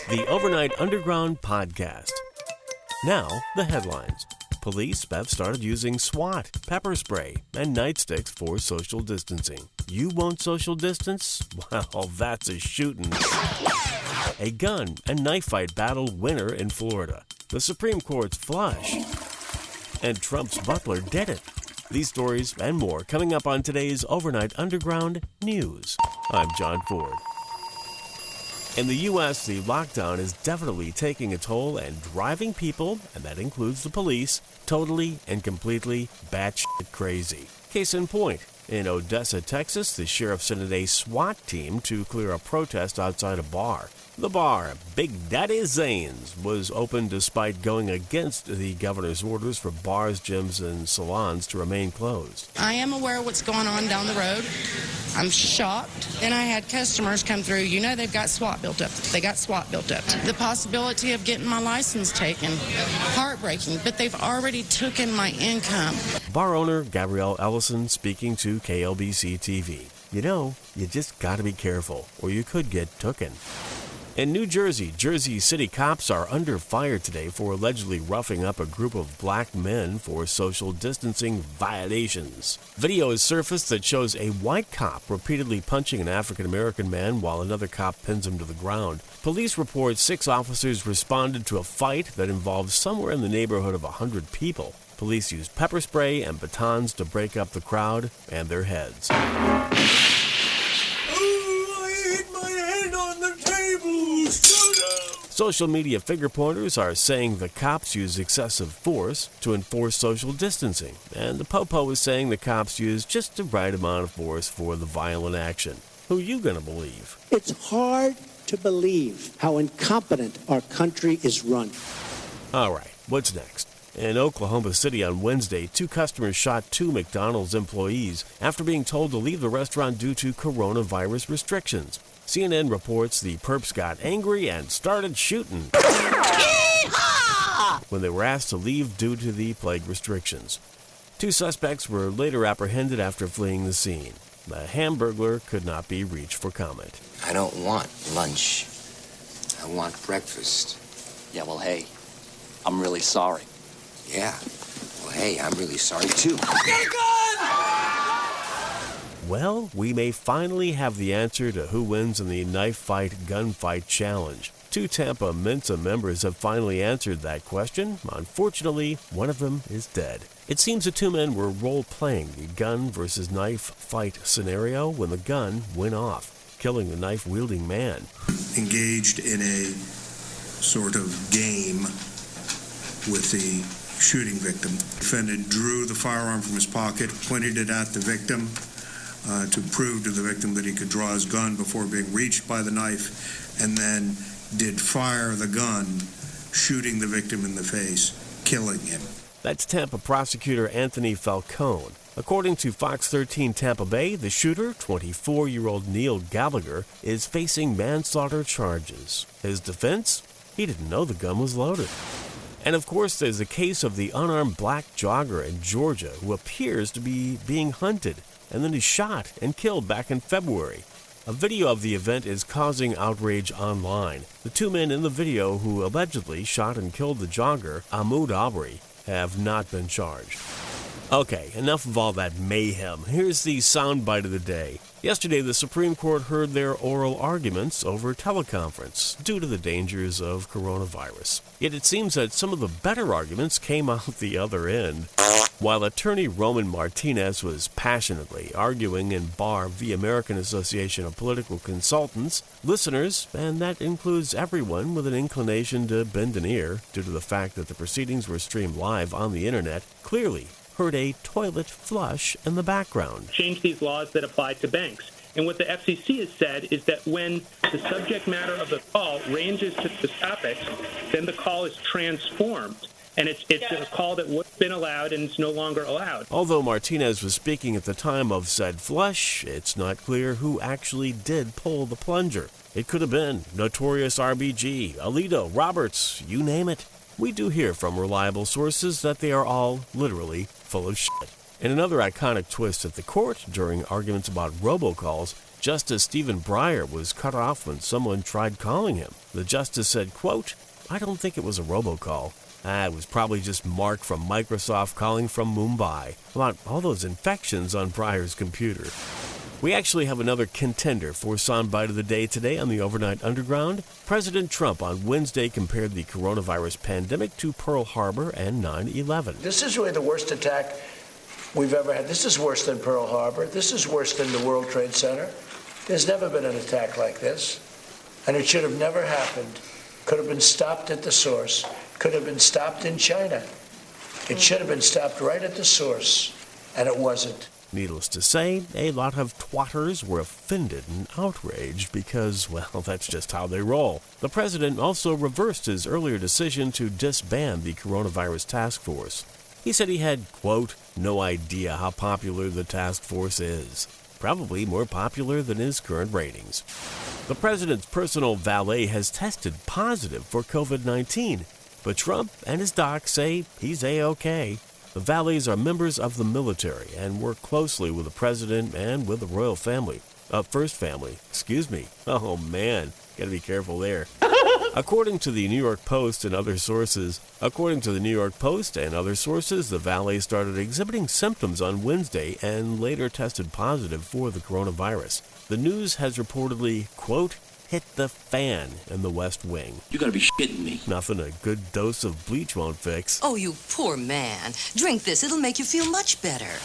the Overnight Underground Podcast. Now, the headlines. Police have started using SWAT, pepper spray, and nightsticks for social distancing. You won't social distance? Well, that's a shootin'. A gun and knife fight battle winner in Florida. The Supreme Court's flush. And Trump's butler did it. These stories and more coming up on today's Overnight Underground News. I'm John Ford. In the U.S., the lockdown is definitely taking a toll and driving people, and that includes the police, totally and completely batshit crazy. Case in point, in Odessa, Texas, the sheriff sent a SWAT team to clear a protest outside a bar. The bar, Big Daddy Zanes, was open despite going against the governor's orders for bars, gyms, and salons to remain closed. I am aware of what's going on down the road. I'm shocked. Then I had customers come through. You know they've got SWAT built up. They got SWAT built up. The possibility of getting my license taken, heartbreaking, but they've already taken my income. Bar owner Gabrielle Ellison speaking to KLBC TV. You know, you just gotta be careful, or you could get tooken. In New Jersey, Jersey City cops are under fire today for allegedly roughing up a group of black men for social distancing violations. Video has surfaced that shows a white cop repeatedly punching an African-American man while another cop pins him to the ground. Police report 6 officers responded to a fight that involved somewhere in the neighborhood of 100 people. Police used pepper spray and batons to break up the crowd and their heads. Social media figure pointers are saying the cops use excessive force to enforce social distancing, and the Popo is saying the cops use just the right amount of force for the violent action. Who you gonna believe? It's hard to believe how incompetent our country is run. All right, what's next? In Oklahoma City on Wednesday, 2 customers shot 2 McDonald's employees after being told to leave the restaurant due to coronavirus restrictions. CNN reports the perps got angry and started shooting when they were asked to leave due to the plague restrictions. 2 suspects were later apprehended after fleeing the scene. The Hamburglar could not be reached for comment. I don't want lunch. I want breakfast. Yeah, well, hey, I'm really sorry. Yeah. Well, hey, I'm really sorry, too. Well, we may finally have the answer to who wins in the knife fight gunfight challenge. 2 Tampa Mensa members have finally answered that question. Unfortunately, one of them is dead. It seems the 2 men were role-playing the gun versus knife fight scenario when the gun went off, killing the knife-wielding man. Engaged in a sort of game with the shooting victim. The defendant drew the firearm from his pocket, pointed it at the victim, to prove to the victim that he could draw his gun before being reached by the knife, and then did fire the gun, shooting the victim in the face, killing him. That's Tampa prosecutor Anthony Falcone. According to Fox 13 Tampa Bay, the shooter, 24-year-old Neil Gallagher, is facing manslaughter charges. His defense? He didn't know the gun was loaded. And of course, there's a case of the unarmed black jogger in Georgia who appears to be being hunted, and then he's shot and killed back in February. A video of the event is causing outrage online. The 2 men in the video who allegedly shot and killed the jogger, Ahmaud Arbery, have not been charged. Okay, enough of all that mayhem. Here's the soundbite of the day. Yesterday, the Supreme Court heard their oral arguments over teleconference due to the dangers of coronavirus. Yet it seems that some of the better arguments came out the other end. While attorney Roman Martinez was passionately arguing in BAR, the American Association of Political Consultants, listeners, and that includes everyone with an inclination to bend an ear due to the fact that the proceedings were streamed live on the internet, clearly heard a toilet flush in the background. Change these laws that apply to banks. And what the FCC has said is that when the subject matter of the call ranges to the topics, then the call is transformed. And it's a call that would have been allowed and it's no longer allowed. Although Martinez was speaking at the time of said flush, it's not clear who actually did pull the plunger. It could have been Notorious RBG, Alito, Roberts, you name it. We do hear from reliable sources that they are all literally full of shit. In another iconic twist at the court, during arguments about robocalls, Justice Stephen Breyer was cut off when someone tried calling him. The justice said, quote, "I don't think it was a robocall. It was probably just Mark from Microsoft calling from Mumbai about all those infections on Breyer's computer." We actually have another contender for soundbite of the day today on the Overnight Underground. President Trump on Wednesday compared the coronavirus pandemic to Pearl Harbor and 9/11. This is really the worst attack we've ever had. This is worse than Pearl Harbor. This is worse than the World Trade Center. There's never been an attack like this, and it should have never happened. Could have been stopped at the source. Could have been stopped in China. It should have been stopped right at the source, and it wasn't. Needless to say, a lot of twatters were offended and outraged because, well, that's just how they roll. The president also reversed his earlier decision to disband the coronavirus task force. He said he had, quote, "no idea how popular the task force is. Probably more popular than his current ratings." The president's personal valet has tested positive for COVID-19, but Trump and his doc say he's A-OK. The valets are members of the military and work closely with the president and with the royal family. First family, excuse me. Oh man, gotta be careful there. According to the New York Post and other sources, the valet started exhibiting symptoms on Wednesday and later tested positive for the coronavirus. The news has reportedly, quote, "hit the fan" in the West Wing. You gotta be shitting me. Nothing a good dose of bleach won't fix. Oh, you poor man. Drink this. It'll make you feel much better.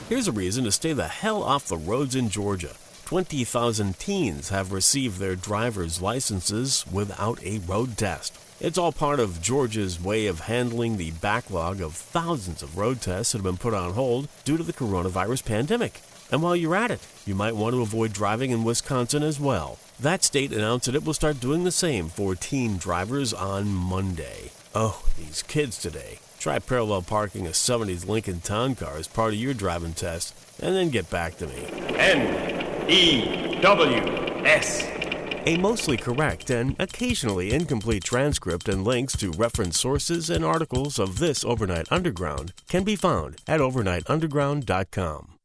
Here's a reason to stay the hell off the roads in Georgia. 20,000 teens have received their driver's licenses without a road test. It's all part of Georgia's way of handling the backlog of thousands of road tests that have been put on hold due to the coronavirus pandemic. And while you're at it, you might want to avoid driving in Wisconsin as well. That state announced that it will start doing the same for teen drivers on Monday. Oh, these kids today. Try parallel parking a 70s Lincoln Town Car as part of your driving test, and then get back to me. NEWS. A mostly correct and occasionally incomplete transcript and links to reference sources and articles of this Overnight Underground can be found at overnightunderground.com.